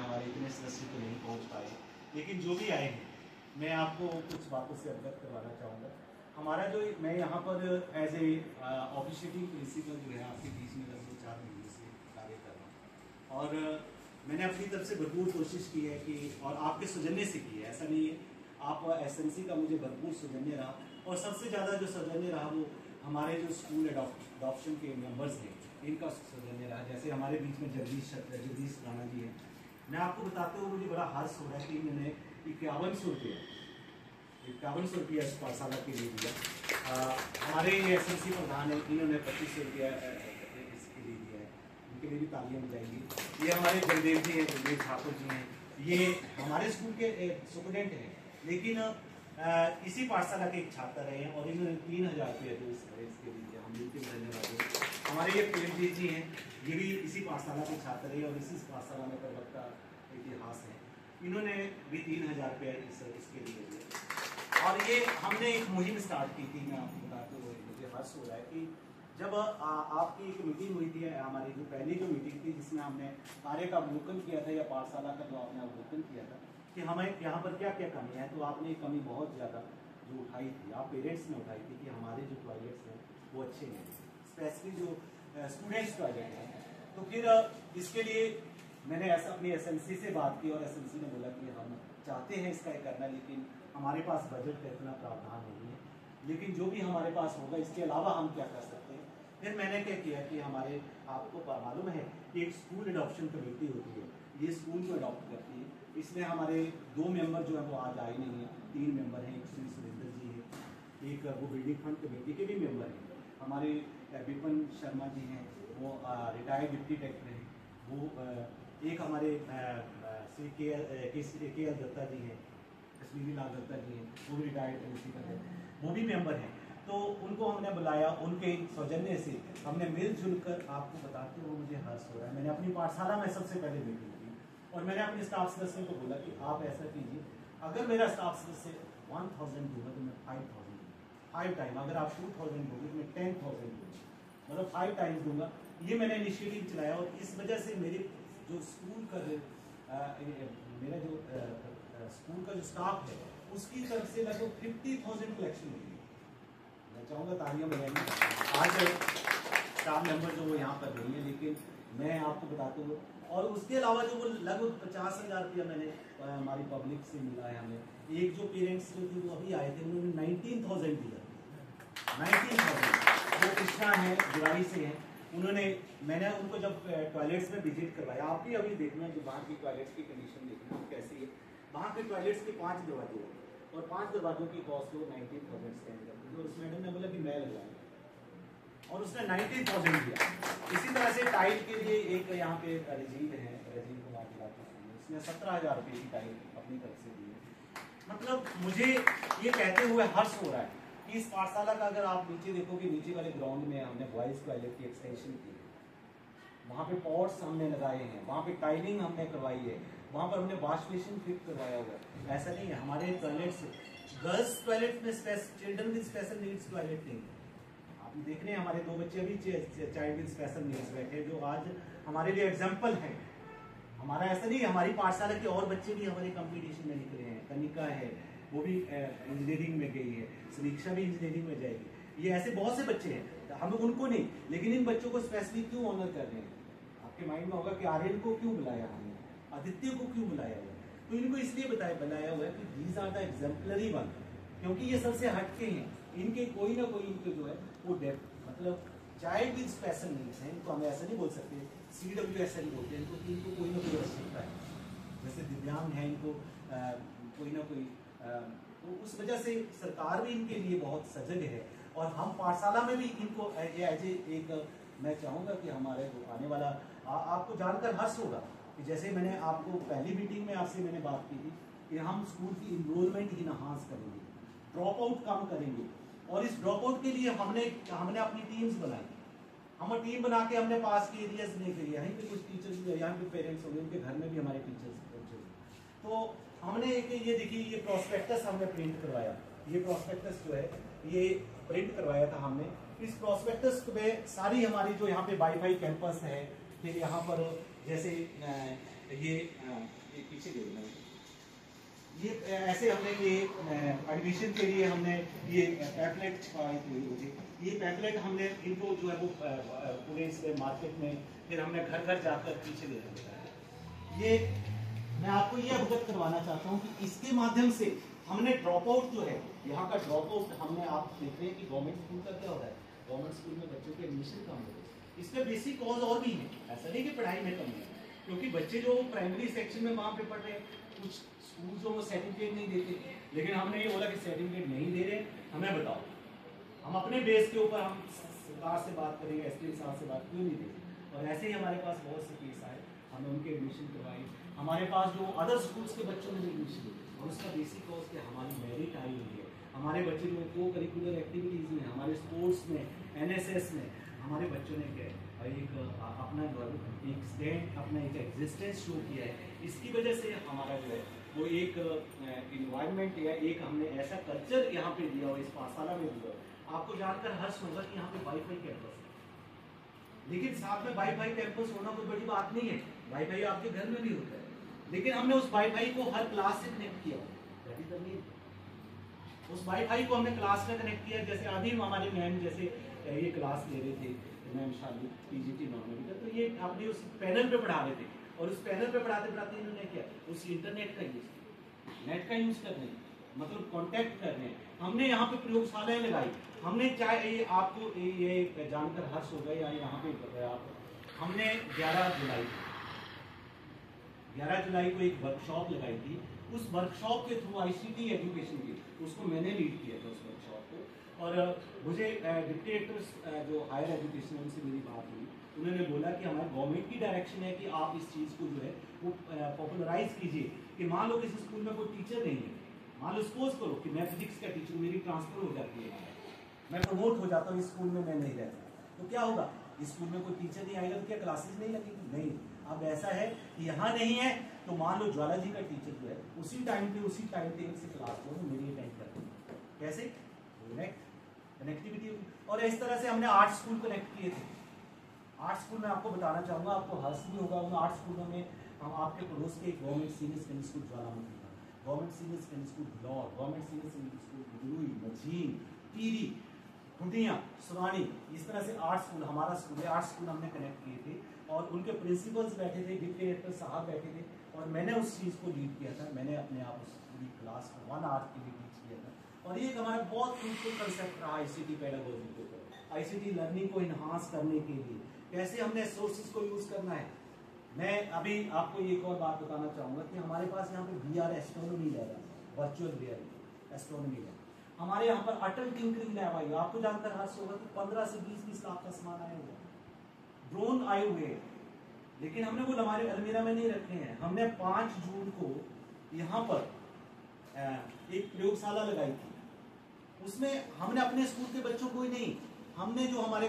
हमारे इतने सदस्य तो नहीं पहुँच पाए, लेकिन जो भी आए हैं मैं आपको कुछ बातों से अवगत करवाना चाहूँगा। हमारा जो मैं यहाँ पर एज ए ऑफिशिएटिंग प्रिंसिपल जो है आपके बीच में लगभग 4 महीने से कार्य कर रहा हूँ, और मैंने अपनी तरफ से भरपूर कोशिश की है कि, और आपके सौजन्य से की है, ऐसा नहीं है, आप एसएमसी का मुझे भरपूर सौजन्य रहा, और सबसे ज़्यादा जो सौजन्य रहा वो हमारे जो स्कूल अडॉप्शन के मेंबर्स हैं इनका सौजन्य रहा। जैसे हमारे बीच में जगदीश राणा जी हैं, मैं आपको बताते हुए मुझे बड़ा हर्ष हो रहा है कि इन्होंने 5100 रुपया इस पाठशाला के लिए दिया। हमारे एसएमसी प्रधान है, इन्होंने 2500 रुपया इसके लिए दिया है, उनके लिए भी तालियां बजाएंगी। ये हमारे जगदेव जी हैं, जगदेव ठाकुर जी हैं, ये हमारे स्कूल के स्टूडेंट हैं, लेकिन इसी पाठशाला के एक छात्र रहे हैं, और इन्होंने 3000 रुपये तो इसके लिए हम बिल्कुल धन्यवाद। हमारे ये प्रेमजीत जी हैं, ये भी इसी पाठशाला के छात्र रहे और इसी पाठशाला में प्रवक्ता इतिहास है, इन्होंने भी 3000 रुपये इसके लिए दिए। और ये हमने एक मुहिम स्टार्ट की थी, मैं आपको बताते हुए मुझे हर्ष हो रहा है कि जब आपकी एक मीटिंग हुई थी, हमारी जो पहली जो मीटिंग थी जिसमें हमने कार्य का अवलोकन किया था, या पाठशाला का जो आपने अवलोकन किया था कि हमें यहाँ पर क्या क्या कमी है, तो आपने एक कमी बहुत ज़्यादा जो उठाई थी, आप पेरेंट्स ने उठाई थी कि हमारे जो टॉयलेट्स हैं वो अच्छे नहीं, स्पेशली जो स्टूडेंट्स टॉयलेट हैं। तो फिर इसके लिए मैंने ऐसा अपनी एसएमसी से बात की, और एसएमसी ने बोला कि हम चाहते हैं इसका करना, लेकिन हमारे पास बजट का इतना प्रावधान नहीं है, लेकिन जो भी हमारे पास होगा इसके अलावा हम क्या कर सकते हैं। फिर मैंने क्या किया कि हमारे, आपको मालूम है कि एक स्कूल अडॉप्शन कमेटी होती है, ये स्कूल को अडॉप्ट करती है। इसमें हमारे 2 मेंबर जो है वो आज आए नहीं हैं, 3 मेंबर हैं, एक श्री सुरेंद्र जी है, एक वो बिल्डिंग फंड कमेटी के भी मेंबर हैं, हमारे विपिन शर्मा जी हैं, वो रिटायर्ड डिप्टी डायरेक्टर हैं, वो एक हमारे श्री के एल दत्ता जी हैं, कश्मीरी लाल दत्ता जी हैं, वो भी रिटायर्ड प्रिंसिपल हैं, वो भी मेंबर हैं। तो उनको हमने बुलाया, उनके सौजन्य से हमने मिलजुल कर, आपको बताते हुए मुझे हर्ष हो रहा है, मैंने अपनी पाठशाला में सबसे पहले मीटिंग की, और मैंने अपने स्टाफ सदस्यों को बोला कि आप ऐसा कीजिए, अगर मेरा स्टाफ सदस्य 1000 दूंगा तो मैं 5000 5 टाइम, अगर आप 2000 दोगे तो मैं 10,000 दूंगा, मतलब 5 टाइम्स दूंगा। ये मैंने इनिशिएटिव चलाया, और इस वजह से मेरे जो स्कूल का मेरा जो स्कूल का जो स्टाफ है उसकी तरफ से लगभग 50,000 कलेक्शन हुई है। मैं चाहूँगा तालियां बजाएंगे। आज स्टाफ मेंबर जो वो यहाँ पर नहीं है, लेकिन मैं आपको बताता हूँ, और उसके अलावा जो वो लगभग 50,000 रुपया मैंने हमारी पब्लिक से मिला है हमें। एक जो पेरेंट्स जो थे वो अभी आए थे, उन्होंने 19,000 दिया, 19,000। वो कृष्णा है, जुलाई से हैं, उन्होंने, मैंने उनको जब टॉयलेट्स में विजिट करवाया, आप भी अभी देखना जो वहाँ की टॉयलेट्स की कंडीशन देखना कैसी है। वहाँ के टॉयलेट्स के 5 दरवाजे हैं, और 5 दरवाजों की कॉस्ट वो 19,000 स्पेंड करती है, और उस मैडम ने बोला कि मैं लगवाऊंगा, और उसने 19,000 दिया। इसी तरह से टाइल के लिए एक यहाँ पे रजीव है, रजीव कुमार की बात, उसने 17,000 रुपये की टाइल अपनी तरफ से दी है। मतलब मुझे ये कहते हुए हर्ष हो रहा है कि इस पाठशाला का, अगर आप नीचे देखोगे, नीचे वाले ग्राउंड में हमने बॉयज टॉयलेट की एक्सटेंशन की है, वहाँ पे पॉट्स हमने लगाए हैं, वहाँ पे टाइलिंग हमने करवाई है, वहाँ पर हमने वॉश बेसिन फिट करवाया हुआ है। ऐसा नहीं है हमारे टॉयलेट्स, गर्ल्स टॉयलेट में children with special needs toilet नहीं है। आप देखने हमारे 2 बच्चे अभी चाइल्ड विद स्पेशल नीड्स बैठे, जो आज हमारे लिए एग्जाम्पल है। हमारा ऐसा नहीं, हमारी पाठशाला के और बच्चे भी हमारे कंपटीशन में निकले हैं, तनिका है, वो भी इंजीनियरिंग में गई है, समीक्षा भी इंजीनियरिंग में जाएगी, ये ऐसे बहुत से बच्चे हैं, हम उनको नहीं, लेकिन इन बच्चों को स्पेशली क्यों ऑनर कर रहे हैं। आपके माइंड में होगा कि आर्यन को क्यों बुलाया हमने, आदित्य को क्यों बुलाया हुआ, तो इनको इसलिए बुलाया हुआ है कि these are the exemplary one, क्योंकि ये सबसे हटके हैं, इनके कोई ना कोई इनके जो है वो डेप्थ, मतलब चाइल्ड विद स्पेशल नीड्स है, इनको हम ऐसा नहीं बोल सकते CWSL बोलते हैं इनको, कि इनको कोई ना कोई आवश्यकता है, जैसे दिव्यांग है, इनको कोई ना कोई, तो उस वजह से सरकार भी इनके लिए बहुत सजग है, और हम पाठशाला में भी इनको एज एक, मैं चाहूँगा कि हमारे जो आने वाला, आपको जानकर हर्ष होगा कि जैसे मैंने आपको पहली मीटिंग में आपसे मैंने बात की थी कि हम स्कूल की इनरोलमेंट इनहांस करेंगे, ड्रॉप आउट कम करेंगे, और इस ड्रॉप आउट के लिए हमने अपनी टीम्स बनाई, हम टीम बना के हमने पास के एरियाज नहीं करिए, यहीं पे कुछ टीचर्स भी, यहाँ पे पेरेंट्स होंगे, उनके घर में भी हमारे टीचर्स पहुंचे, तो हमने एक ये देखिए, ये प्रोस्पेक्टस हमने प्रिंट करवाया, ये प्रोस्पेक्टस जो है ये प्रिंट करवाया था हमने। इस प्रोस्पेक्टस में सारी हमारी जो यहाँ पे वाईफाई कैंपस है, फिर यहाँ पर जैसे ये पीछे दे देना। ये ऐसे हमने ये एडमिशन के लिए हमने ये पैम्पलेट छपवाई थी मुझे। ये पैम्पलेट हमने इनको जो है वो पूरे इस मार्केट में फिर हमने घर घर जाकर पीछे दे दिया। ये मैं आपको ये अवगत करवाना चाहता हूँ कि इसके माध्यम से हमने ड्रॉप आउट जो है, यहाँ का ड्रॉप आउट हमने, आप देख रहे हैं कि गवर्नमेंट स्कूल का क्या होता है, गवर्नमेंट स्कूल में बच्चों के एडमिशन कम हो रहे हैं। इसका बेसिक कॉज और भी है, ऐसा नहीं कि पढ़ाई में कमी है, क्योंकि बच्चे जो प्राइमरी सेक्शन में वहाँ पे पढ़ रहे हैं, कुछ स्कूल जो वो सर्टिफिकेट नहीं देते, लेकिन हमने ये बोला कि सर्टिफिकेट नहीं दे रहे, हमें बताओ, हम अपने बेस के ऊपर हम सरकार से बात करेंगे, एसपी साहब से बात क्यों नहीं देते। और ऐसे ही हमारे पास बहुत से केस आए, हमने उनके एडमिशन करवाई। हमारे पास जो अदर स्कूल्स के बच्चों ने एडमिशन ली, और उसका बेसिक कॉज कि हमारी मेरिट आई हुई है, हमारे बच्चे जो को करिकुलर एक्टिविटीज़ में, हमारे स्पोर्ट्स में, एनएसएस में, हमारे बच्चों ने क्या एक अपना जो है एक स्टैंड, अपना एक एग्जिस्टेंस शो किया है। इसकी वजह से हमारा जो है वो एक इन्वायरमेंट या एक हमने ऐसा कल्चर यहाँ पे दिया हो, इस पाठशाला में दिया हो। आपको जानकर हर्ष होगा कि यहाँ पे वाईफाई कैंपस है, लेकिन साथ में वाईफाई कैंपस होना कोई बड़ी बात नहीं है, वाईफाई आपके घर में भी होता है, लेकिन हमने उस वाईफाई को हर क्लास से कनेक्ट किया, उस वाईफाई को हमने क्लास में कनेक्ट किया। जैसे अभी हमारे मैम जैसे ये क्लास ले रहे थे, मैम शादी पीजीटी नॉर्मल का, तो ये अपने उस पैनल पे पढ़ा रहे थे, और उस पैनल पे पढ़ाते पढ़ाते इन्होंने क्या उस इंटरनेट का यूज, नेट का यूज कर रहे हैं, मतलब कांटेक्ट कर रहे हैं। हमने यहाँ पे प्रयोगशालाएं लगाई, हमने चाहे ये आपको ये जानकर हर्ष हो गया, या यहाँ पे आप, हमने 11 जुलाई को एक वर्कशॉप लगाई थी। उस वर्कशॉप के थ्रू आईसीटी एजुकेशन की, उसको मैंने लीड किया था उस वर्कशॉप को, और मुझे डिप्टी डायरेक्टर जो हायर एजुकेशन उनसे मेरी बात हुई, उन्होंने बोला कि हमारे गवर्नमेंट की डायरेक्शन है कि आप इस चीज़ को जो है वो पॉपुलराइज कीजिए, कि मान लो किसी स्कूल में कोई टीचर नहीं है, मान लो सपोज करो कि मैं फिजिक्स का टीचर, मेरी ट्रांसफर हो जाती है, मैं प्रमोट हो जाता हूँ, इस स्कूल में मैं नहीं रहता, तो क्या होगा, इस स्कूल में कोई टीचर नहीं आएगा तो क्या क्लासेस नहीं लगेगी? नहीं। अब ऐसा है कि यहाँ नहीं है तो मान लो ज्वाला जी का टीचर जो है उसी टाइम पे उसी टाइम टेबल से क्लास जो है मेरी अटेंड करते हैं, कैसे कनेक्टिविटी होगी। और इस तरह से हमने 8 स्कूल कनेक्ट किए थे। 8 स्कूल में आपको बताना चाहूँगा, आपको हर्ष भी होगा, उन 8 स्कूलों में हम आपके पड़ोस के government senior secondary school Jwalamukhi था, government senior secondary school Blor, government senior secondary school Gurui, Majheen, Tiri, Khutiyan, Surani, इस तरह से 8 स्कूल हमारा स्कूल है, 8 स्कूल हमने कनेक्ट किए थे, और उनके प्रिंसिपल्स बैठे थे, डिप्टी डायरेक्टर साहब बैठे थे, और मैंने उस चीज़ को लीड किया था। मैंने अपने आप उस पूरी क्लास को 1 आवर के लिए टीच किया था, और ये हमारा बहुत फ्रूटफुल कंसेप्ट रहा आईसीटी पेडागोजी के ऊपर, आईसीटी लर्निंग को इन्हांस करने के लिए कैसे हमने सोर्सेज को यूज करना है। मैं अभी आपको एक और बात बताना चाहूँगा कि हमारे पास यहाँ पे VR एस्ट्रोनॉमी लैब है, वर्चुअल रियलिटी एस्ट्रोनॉमी लैब, हमारे यहाँ पर अटल टिंकरिंग लैब आई, आपको जानकर हर्ष होगा कि 15 से 20 लाख का सामान आया हुआ, ड्रोन आए हुए हैं, लेकिन हमने वो हमारे अलमीरा में नहीं रखे हैं। हमने 5 जून को यहाँ पर एक प्रयोगशाला लगाई थी, उसमें हमने अपने स्कूल के बच्चों को ही नहीं, हमने जो हमारे